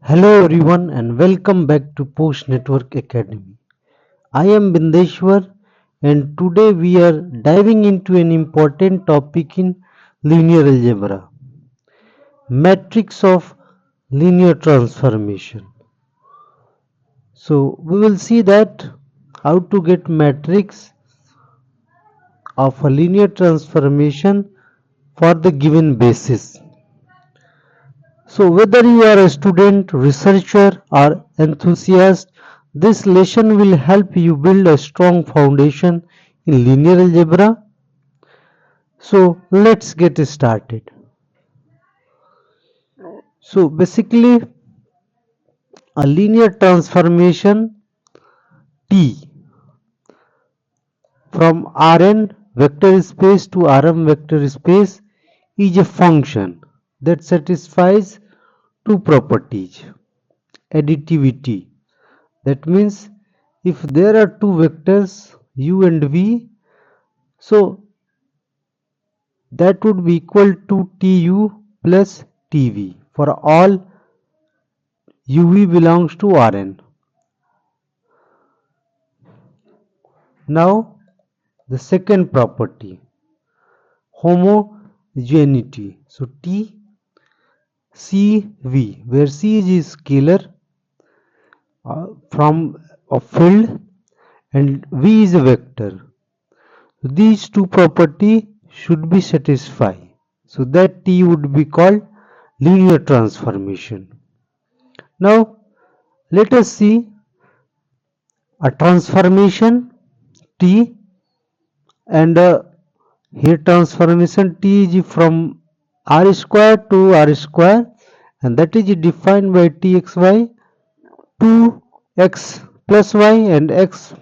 Hello everyone and welcome back to Post Network Academy. I am Bindeshwar and today we are diving into an important topic in linear algebra, matrix of linear transformation. So we will see that how to get matrix of a linear transformation for the given basis. So whether you are a student, researcher or enthusiast, this lesson will help you build a strong foundation in linear algebra. So let's get started. So basically a linear transformation T from Rn vector space to Rm vector space is a function that satisfies two properties. Additivity, that means if there are two vectors u and v, so that would be equal to tu plus tv for all uv belongs to Rn. Now the second property, homogeneity. So T C V, where C is scalar from a field and V is a vector. So these two property should be satisfied. So that T would be called linear transformation. Now let us see a transformation T, and here transformation T is from r square to r square, and that is defined by txy 2x plus y and x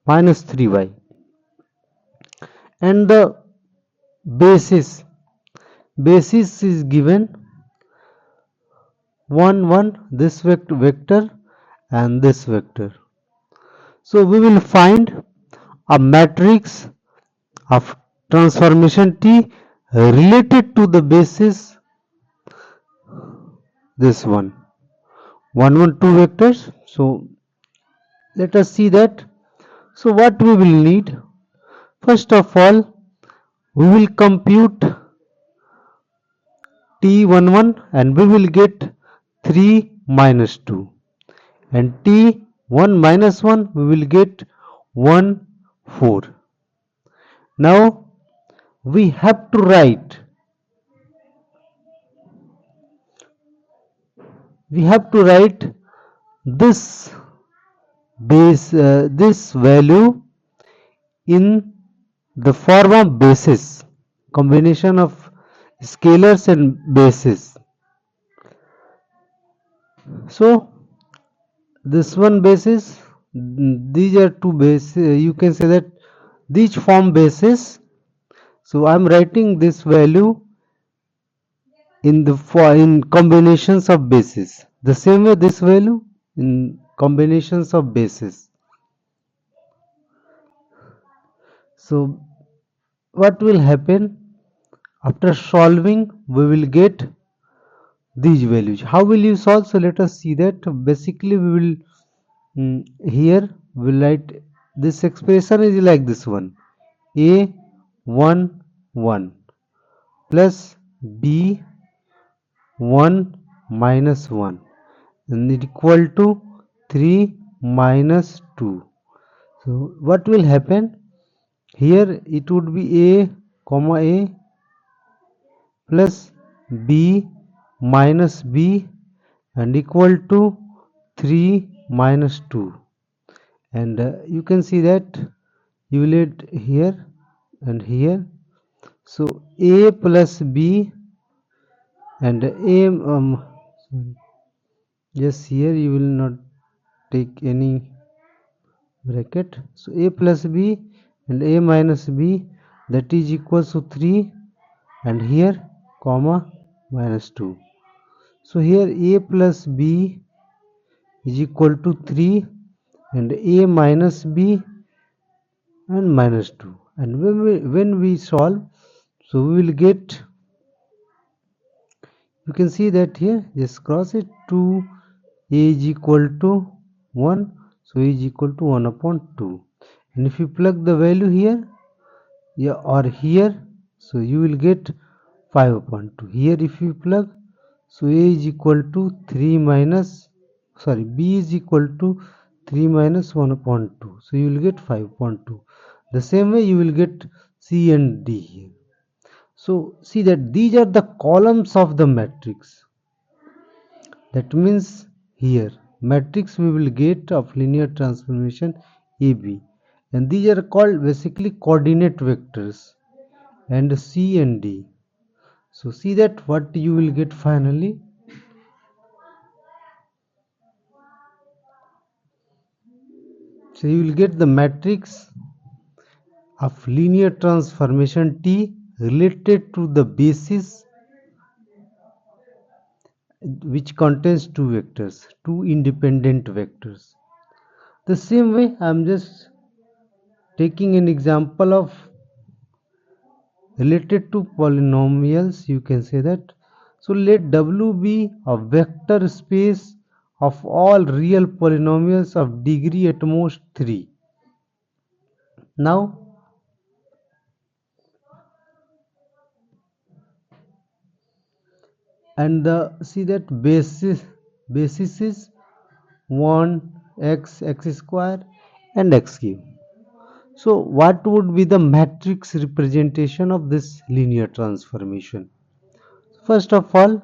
minus 3y, and the basis is given 1 1, this vector and this vector. So we will find a matrix of transformation T related to the basis, this one 1 1 2 vectors. So let us see that. So what we will need, first of all we will compute T11 and we will get 3 minus 2, and T1 minus 1 we will get 1 4. Now we have to write this this value in the form of basis, combination of scalars and bases. So this one basis, these are two bases, you can say that these form bases. So I am writing this value in combinations of bases, the same way this value in combinations of bases. So what will happen after solving, we will get these values. How will you solve? So let us see that. Basically we will here we will write this expression is like this one, a 1 1 plus b 1 minus 1 and it equal to 3 minus 2. So what will happen here, it would be a comma a plus b minus b and equal to 3 minus 2, and you can see that you will add here and here. So a plus b and a yes, here you will not take any bracket. So a plus b and a minus b, that is equals to 3, and here comma minus 2. So here a plus b is equal to 3 and a minus b and minus 2, and when we solve, so we will get, you can see that here, just cross it, 2 a is equal to 1, so a is equal to 1 upon 2. And if you plug the value here, yeah, or here, so you will get 5 upon 2. Here if you plug, so a is equal to 3 minus, sorry, b is equal to 3 minus 1 upon 2, so you will get 5 upon 2. The same way you will get c and d here. So see that these are the columns of the matrix. That means here matrix we will get of linear transformation AB, and these are called basically coordinate vectors, and C and D. So see that what you will get finally. So you will get the matrix of linear transformation T related to the basis which contains two vectors, two independent vectors. The same way I am just taking an example of related to polynomials, you can say that. So let W be a vector space of all real polynomials of degree at most 3. Now and the see that basis is 1 x square and x cube. So what would be the matrix representation of this linear transformation? First of all,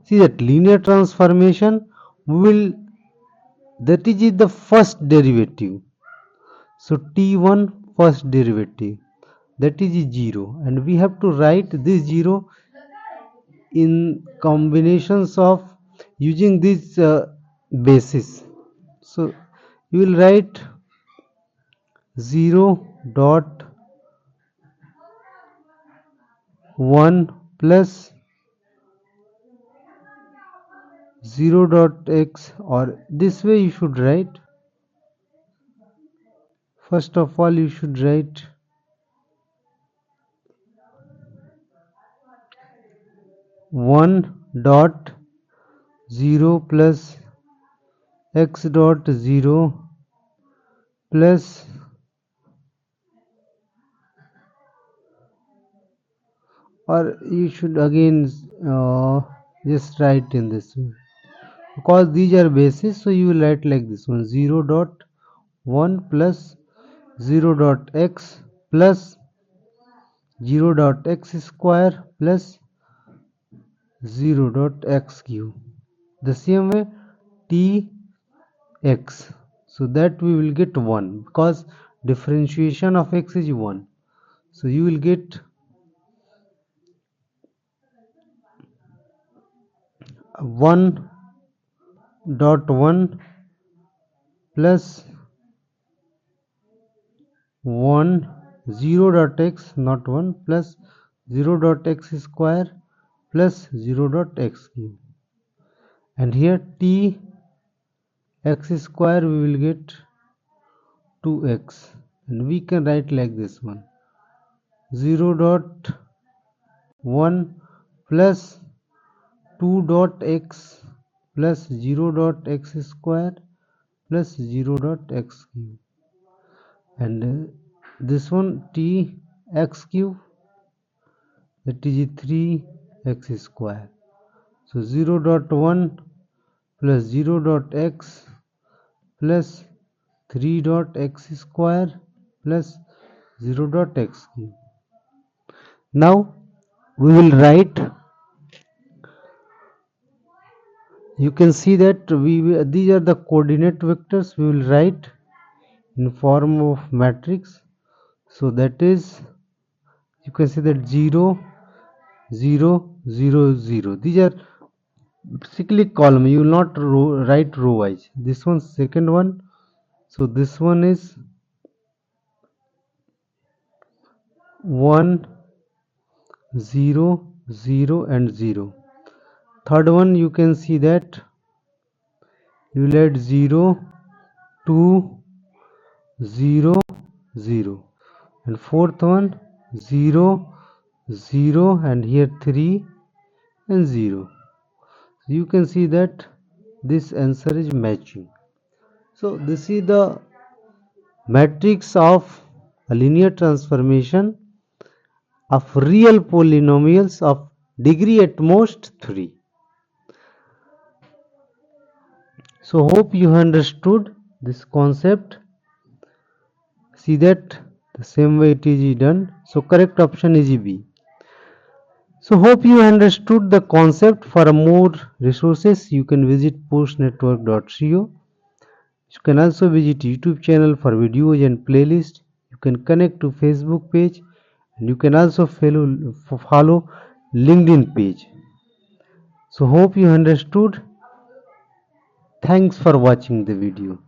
see that linear transformation will, that is the first derivative. So t1 first derivative, that is 0, and we have to write this 0 in combinations of using this basis. So you will write 0 dot 1 plus 0 dot x, or this way you should write. First of all you should write 1 dot 0 plus x dot 0 plus, or you should again just write in this way, because these are bases, so you will write like this one, 0 dot 1 plus 0 dot x plus 0 dot x square plus 0 dot x cube. The same way t x, so that we will get 1 because differentiation of x is 1, so you will get 1 dot 1 plus 1 0 dot x, not 1, plus 0 dot x square plus 0 dot x cube, and here t x square we will get 2x, and we can write like this one, 0 dot 1 plus 2 dot x plus 0 dot x square plus 0 dot x cube, and this one t x cube, that is 3x square. So 0 dot 1 plus 0 dot x plus 3 dot x square plus 0 dot x cube. Now we will write, you can see that these are the coordinate vectors we will write in form of matrix. So that is, you can see that 0 0 0 0, these are basically column, you will not write row wise. This one second one, so this one is 1 0 0 and 0. Third one you can see that you will add 0 2 0 0, and fourth one 0 0, and here 3 and 0. So you can see that this answer is matching. So this is the matrix of a linear transformation of real polynomials of degree at most 3. So hope you understood this concept. See that the same way it is done. So correct option is B. So hope you understood the concept. For more resources you can visit postnetwork.co. You can also visit YouTube channel for videos and playlist. You can connect to Facebook page, and you can also follow LinkedIn page. So hope you understood. Thanks for watching the video.